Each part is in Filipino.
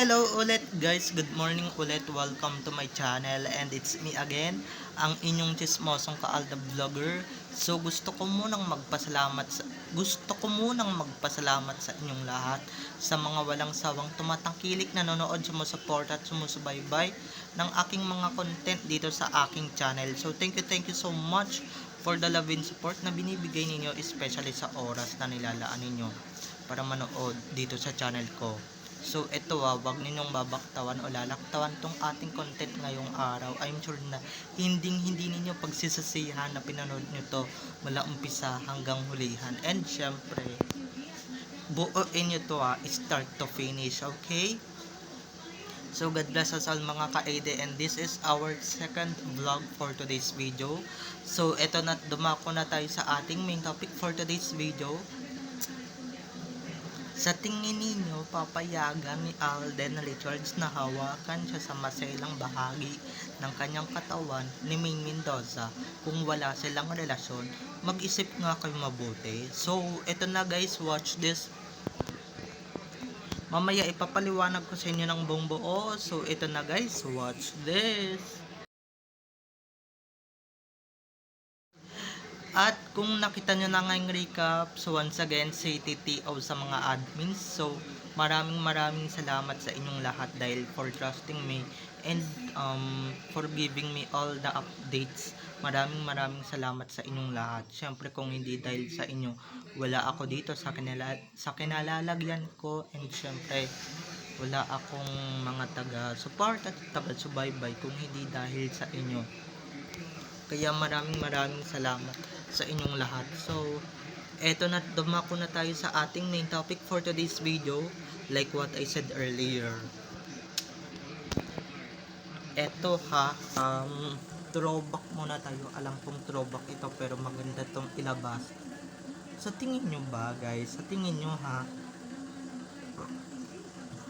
Hello ulit guys, good morning ulit, welcome to my channel and it's me again, ang inyong chismosong kaalda vlogger. So gusto ko munang magpasalamat sa inyong lahat sa mga walang sawang tumatangkilik, nanonood, sumusuporta at sumusubaybay ng aking mga content dito sa aking channel. So thank you so much for the love and support na binibigay ninyo, especially sa oras na nilalaan ninyo para manood dito sa channel ko. So ito wag ninyong babaktawan o lalaktawan tong ating content ngayong araw. I'm sure na hindi ninyo pagsisisihan na pinanood nyo to mula umpisa hanggang hulihan. And syempre, buuin nyo to start to finish, okay? So God bless us all mga ka-AD, and this is our second vlog for today's video. So ito na, dumako na tayo sa ating main topic for today's video. Sa tingin ninyo, papayagan ni Alden Richards na hawakan siya sa maselang bahagi ng kanyang katawan ni Maine Mendoza kung wala silang relasyon? Mag-isip nga kayo mabuti. So, ito na guys, watch this. Mamaya ipapaliwanag ko sa inyo ng buong buo. So, ito na guys, watch this. At kung nakita nyo na ngayong recap, so once again, say TTO sa mga admins. So, maraming salamat sa inyong lahat dahil for trusting me and for giving me all the updates. Maraming salamat sa inyong lahat. Syempre kung hindi dahil sa inyo, wala ako dito sa kinalalagyan ko, and syempre wala akong mga taga-support at taga-subaybay kung hindi dahil sa inyo. Kaya maraming salamat sa inyong lahat. So, eto na, dumako na tayo sa ating main topic for today's video. Like what I said earlier. Eto throwback muna tayo. Alam kong throwback ito pero maganda tong ilabas. Sa tingin nyo ba guys? Sa tingin nyo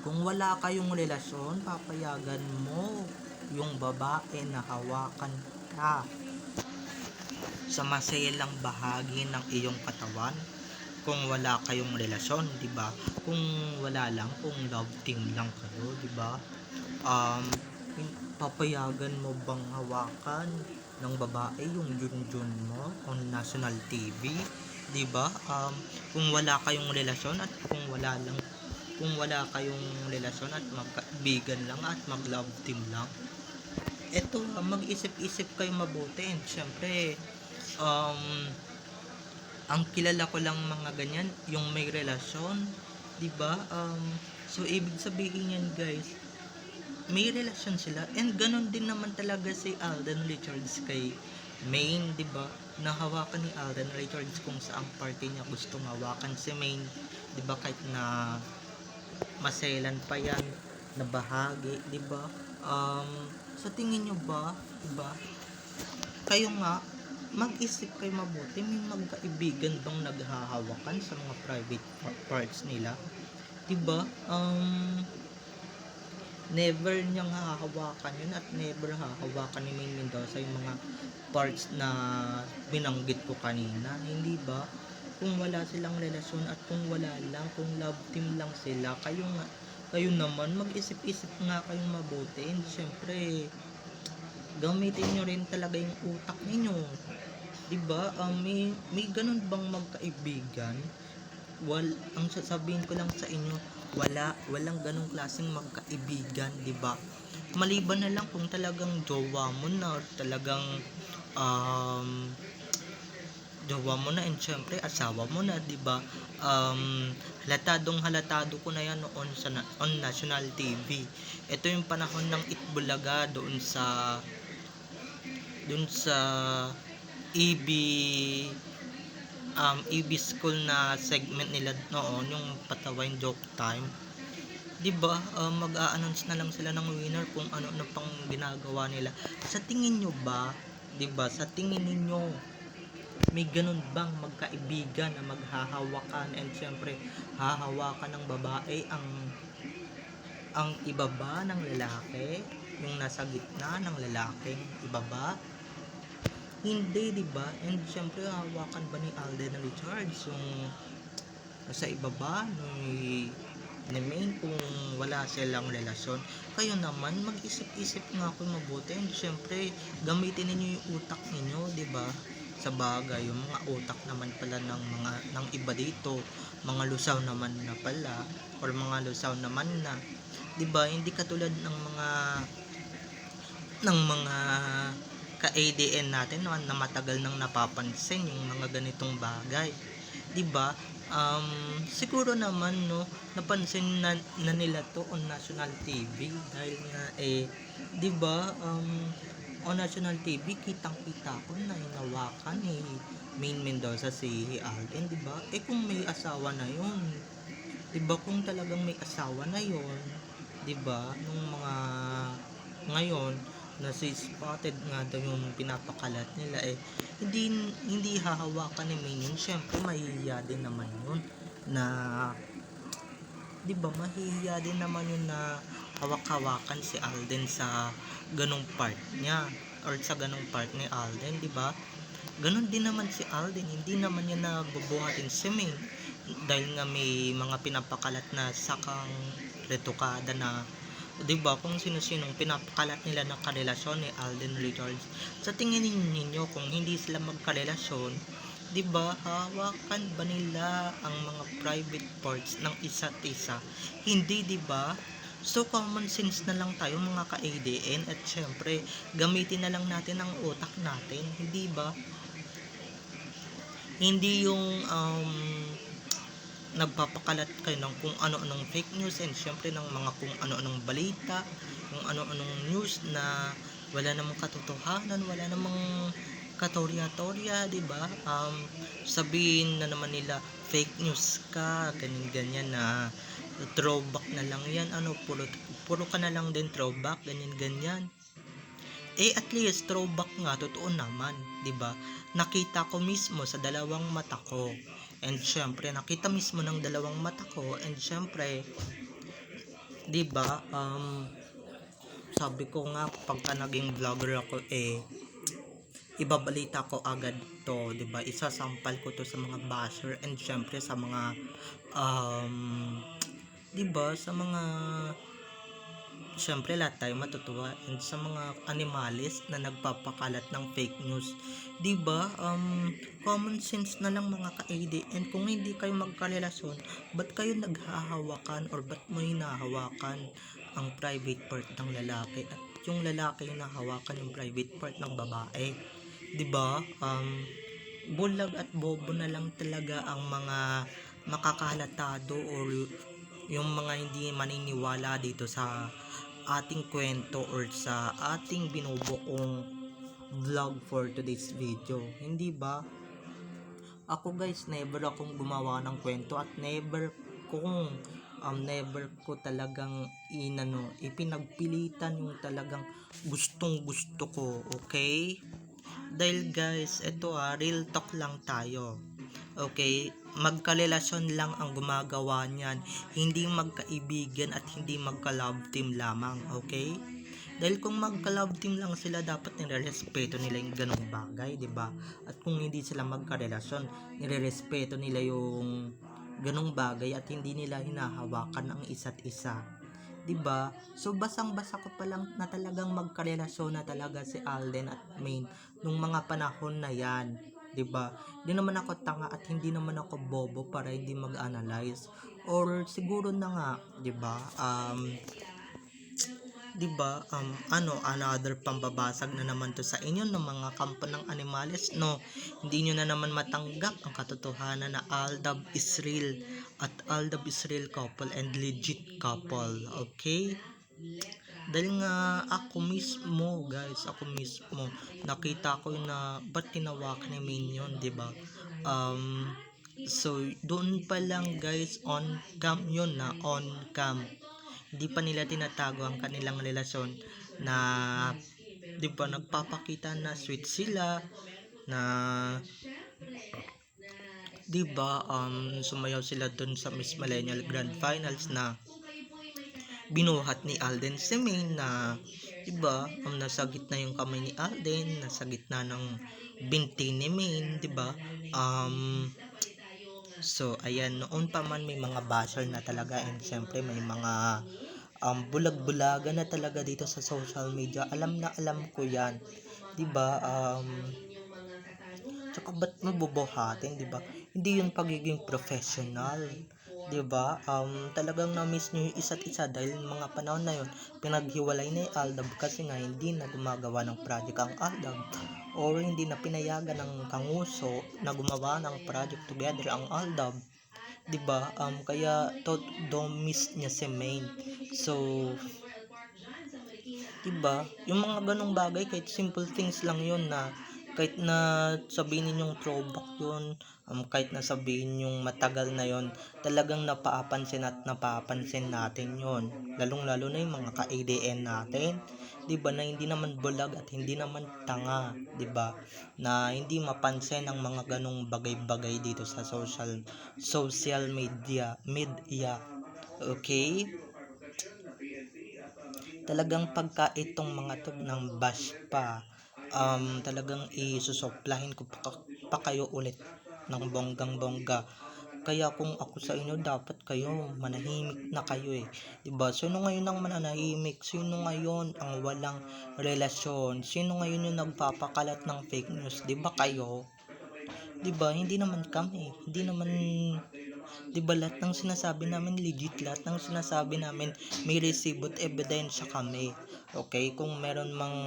kung wala kayong relasyon, papayagan mo yung babae na hawakan ka sa maselang bahagi ng iyong katawan kung wala kayong relasyon, 'di ba? Kung wala lang, kung love team lang kayo, 'di ba? Papayagan mo bang hawakan ng babae yung junjun mo on national TV, 'di ba? Kung wala kayong relasyon at kung wala kayong relasyon at magkaibigan lang at mag-love team lang, eto, mag-isip-isip kayo mabuti. And syempre, ang kilala ko lang mga ganyan, yung may relasyon, 'di ba? So ibig sabihin yan guys, may relasyon sila, and ganun din naman talaga si Alden Richards kay Maine, 'di ba? Nahawakan ni Alden Richards kung saang parte niya gustong hawakan si Maine, 'di ba? Kahit na maselan pa yan na bahagi, 'di ba? Sa tingin nyo ba, 'di ba? Kayo nga, mag-isip kayo mabuti, may magkaibigan bang naghahawakan sa mga private parts nila? 'Di ba? Never niyang hahawakan yun at never hahawakan ni Maine Mendoza yung mga parts na binanggit ko kanina, hindi ba? Kung wala silang relasyon at kung wala lang, kung love team lang sila, kayo naman mag-isip-isip nga kayong mabuti. And syempre, gamitin nyo rin talaga yung utak ninyo, 'di ba? May ganun bang magkaibigan? Ang sasabihin ko lang sa inyo, walang ganung klaseng magkaibigan, 'di ba? Maliban na lang kung talagang jowa mo na, talagang jowa mo na, and syempre asawa mo na, 'di ba? Halatado ko na yan noon on national TV. Ito yung panahon ng Itbulaga doon sa EB school na segment nila noon, yung Patawain Joke Time, 'di ba? Mag-a-announce na lang sila ng winner kung ano pang ginagawa nila. Sa tingin nyo ba, 'di ba? Sa tingin niyo, may ganun bang magkaibigan na maghahawakan, and syempre hahawakan ng babae ang ibaba ng lalaki, yung nasa gitna ng lalaking ibaba? Hindi, 'di ba? And syempre hawakan ba ni Alden Richards yung nasa ibaba ni ni Main kung wala silang relasyon. Kayo naman, mag-isip-isip nga ako mabuti. And syempre, gamitin ninyo yung utak ninyo, di ba? Sa bagay, yung mga utak naman pala ng iba dito, mga lusaw naman na pala, or mga lusaw naman na, di ba? Hindi katulad ng mga ka-ADN natin na matagal nang napapansin yung mga ganitong bagay. 'Di ba? Siguro naman no, napansin na nila to on national TV dahil nga 'di ba? On national TV kitang-kita ko na hinawakan ni Main Mendoza si Alden, 'di ba? Kung may asawa na 'yon, 'di ba? Kung talagang may asawa na 'yon, 'di ba? Nung mga ngayon na si Spotted nga daw yung pinapakalat nila, hindi hindi hahawakan ni Minion. Syempre mahihiya din naman yun na, 'di ba, mahihiya din naman yun na hawak-hawakan si Alden sa ganong part niya or sa ganong part ni Alden, 'di ba? Ganon din naman si Alden, hindi naman niya nabubuhatin si May dahil nga may mga pinapakalat na sakang retokada na, 'di ba, kung sino-sinong pinapakalat nila ng karelasyon ni Alden Richards. Sa tingin ninyo, kung hindi sila magkarelasyon, 'di ba, hawakan ba nila ang mga private parts ng isa't isa? Hindi, 'di ba? So common sense na lang tayo mga ka-ADN, at syempre gamitin na lang natin ang utak natin, hindi ba? Hindi yung nagpapakalat kayo ng kung ano-anong fake news and syempre ng mga kung ano-anong balita, kung ano-anong news na wala namang katotohanan, wala namang katorya-torya, 'di ba? Sabihin na naman nila fake news ka, ganyan-ganyan na throwback na lang 'yan, puro puro ka na lang din throwback, ganyan-ganyan. At least throwback nga, totoo naman, 'di ba? Nakita ko mismo sa dalawang mata ko. And syempre, nakita mismo ng dalawang mata ko, and syempre, 'di ba? Sabi ko nga, pagka naging vlogger ako, ibabalita ko agad to, 'di ba? Isasampal ko to sa mga basher, and syempre sa mga 'di ba, sa mga, syempre lahat tayo matutuwa, and sa mga animalis na nagpapakalat ng fake news, 'di ba? Common sense na lang mga ka-ADN, kung hindi kayo magkarelasyon, ba't kayo naghahawakan or ba't mo hinahawakan ang private part ng lalaki at yung lalaki yung nahawakan yung private part ng babae, 'di ba? Bulag at bobo na lang talaga ang mga makakahalatado or yung mga hindi maniniwala dito sa ating kwento or sa ating binubuong vlog for today's video, hindi ba? Ako guys, never akong gumawa ng kwento at never ko talagang ipinagpilitan yung talagang gustong gusto ko, okay? Dahil guys, ito real talk lang tayo. Okay, magkarelasyon lang ang gumagawa niyan, hindi magkaibigan at hindi magka-love team lamang, okay? Dahil kung magka-love team lang sila, dapat nirerespeto nila yung ganong bagay, 'di ba? At kung hindi sila magkarelasyon, nirerespeto nila yung ganong bagay at hindi nila hinahawakan ang isa't isa. 'Di ba? So basang-basa ko pa lang na talagang magkarelasyon na talaga si Alden at Main nung mga panahon na 'yan, 'di ba? Hindi naman ako tanga at hindi naman ako bobo para hindi mag-analyze. Or siguro na nga, 'di ba? 'Di ba? Another pambabasag na naman to sa inyo ng mga kampo ng animales, no? Hindi nyo na naman matanggap ang katotohanan na Aldab Israel at Aldab Israel couple and legit couple, okay? Dahil nga ako mismo, guys, nakita ko na ba't tinawakan ni Minion, 'di ba? So doon pa lang guys, on cam yun, na on cam, hindi pa nila tinatago ang kanilang relasyon na, 'di ba, nagpapakita na sweet sila, na 'di ba, sumayaw sila dun sa Miss Millennial Grand Finals na binuhat ni Alden si Maine, na 'di ba, nasa gitna yung kamay ni Alden, nasa gitna ng binti ni Maine, 'di ba? So, ayan, noon pa man may mga basher na talaga, and syempre may mga bulag-bulaga na talaga dito sa social media. Alam na alam ko yan. 'Di ba? Tsaka ba't mo bubuhatin, 'di ba? Hindi 'yun pagiging professional, 'di ba? Talagang na-miss niyo yung isa't isa dahil mga panahon na 'yon, pinaghiwalay na yung Aldab kasi nga hindi na gumagawa ng project ang Aldab, or hindi na pinayagan ng Kanguso na gumawa ng project together ang Aldab, 'di ba? Kaya don't miss niya si Main. So, 'di ba? Yung mga ganong bagay, kahit simple things lang 'yon, na kahit na sabihin ninyong throwback 'yun, kahit na sabihin yung matagal na 'yon, talagang napapansin at napapansin natin 'yon. Lalong-lalo na yung mga ka-ADN natin, 'di ba, na hindi naman bulag at hindi naman tanga, 'di ba? Na hindi mapansin ang mga ganong bagay-bagay dito sa social media. Okay? Talagang pagka itong mga to ng bash pa, talagang isusuplahin ko pa kayo ulit ng bonggang-bongga. Kaya kung ako sa inyo, dapat kayo manahimik na kayo, eh. 'Di ba? Sino ngayon ang mananahimik? Sino ngayon ang walang relasyon? Sino ngayon yung nagpapakalat ng fake news? 'Di ba kayo? 'Di ba? Hindi naman kami. Hindi naman, 'di ba, lahat ng sinasabi namin legit, lahat ng sinasabi namin may resibo at ebidensya kami. Okay? Kung meron mang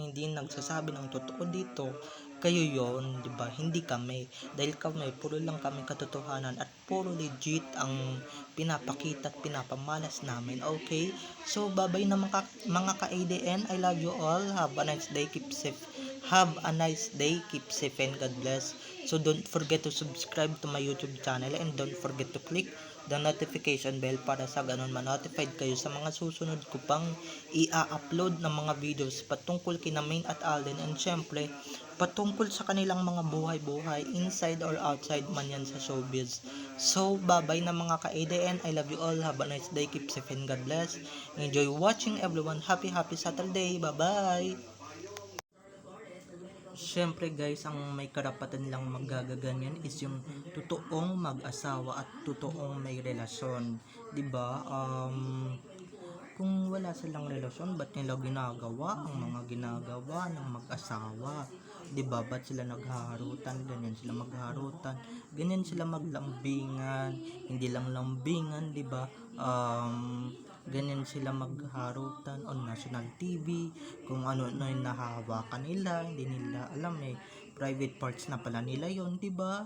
hindi nagsasabi ng totoo dito, kayo yon, 'di ba? Hindi kami. Dahil kami, puro lang kami katotohanan at puro legit ang pinapakita at pinapamalas namin. Okay? So, bye-bye na mga ka-ADN. I love you all. Have a nice day. Keep safe. Have a nice day. Keep safe and God bless. So, don't forget to subscribe to my YouTube channel, and don't forget to click the notification bell para sa ganun ma-notified kayo sa mga susunod ko pang i-upload ng mga videos patungkol kina Main at Alden, and syempre patungkol sa kanilang mga buhay-buhay inside or outside man yan sa showbiz. So, bye-bye na mga ka-ADN. I love you all. Have a nice day. Keep safe and God bless. Enjoy watching everyone. Happy Saturday. Bye-bye. Siyempre guys, ang may karapatan lang magagaganyan is yung totoong mag-asawa at totoong may relasyon, 'di ba? Kung wala silang relasyon, ba't nila ginagawa ang mga ginagawa ng mag-asawa? 'Di ba? Ba't sila naghaharutan? Ganyan sila maghaharutan. Ganyan sila maglambingan. Hindi lang lambingan, 'di ba? Ganyan sila magharutan on national TV, kung ano na yung nahahawakan nila, hindi nila alam, eh, private parts na pala nila yon, di ba?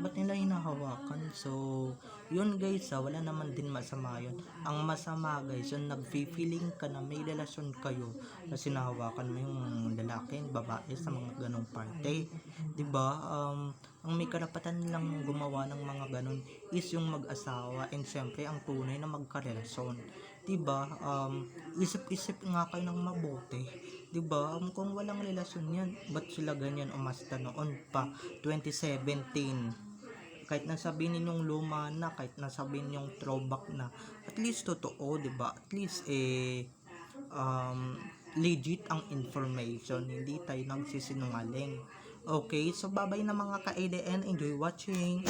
Ba't nila hinahawakan? So, yun guys, wala naman din masama yun. Ang masama guys, yung nag-feeling ka na may relasyon kayo, kasi nahawakan mo yung lalaki, babae sa mga ganong parte, di ba? Ang may karapatan lang gumawa ng mga ganon is yung mag-asawa, and syempre ang tunay na magkarelasyon, 'di ba? Isip-isip nga kayo ng mabuti, 'di ba? Kung walang relasyon yan, ba't sila ganyan umasta noon pa 2017? Kahit nasabihin ninyong luma na, kahit nasabihin ninyong throwback na, at least totoo, 'di ba? At least legit ang information, hindi tayo nagsisinungaling. Okay, so bye-bye na mga ka-ADN. Enjoy watching.